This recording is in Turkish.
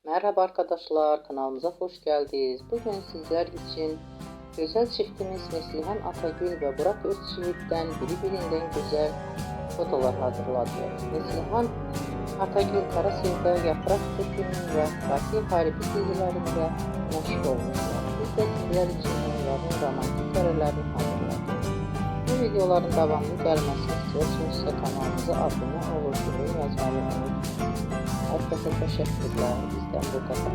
Merhaba arkadaşlar, kanalımıza hoş geldiniz. Bugün sizler için güzel çiftimiz Neslihan Atagül ve Burak Özçivit'ten birbirinden güzel fotolar hazırladı. Neslihan Atagül Kara Sevda, Yaprak Dökümü ve Fatih Harbi dizilerinde meşhur olmuşlar. Biz de sizler için onların romantik karelerini hazırladık. Bu videoların devamlı gelmesini istiyorsanız kanalımıza abone olup yorum yazmayı unutmayın. Herkese teşekkürler. Bizden bu kadar.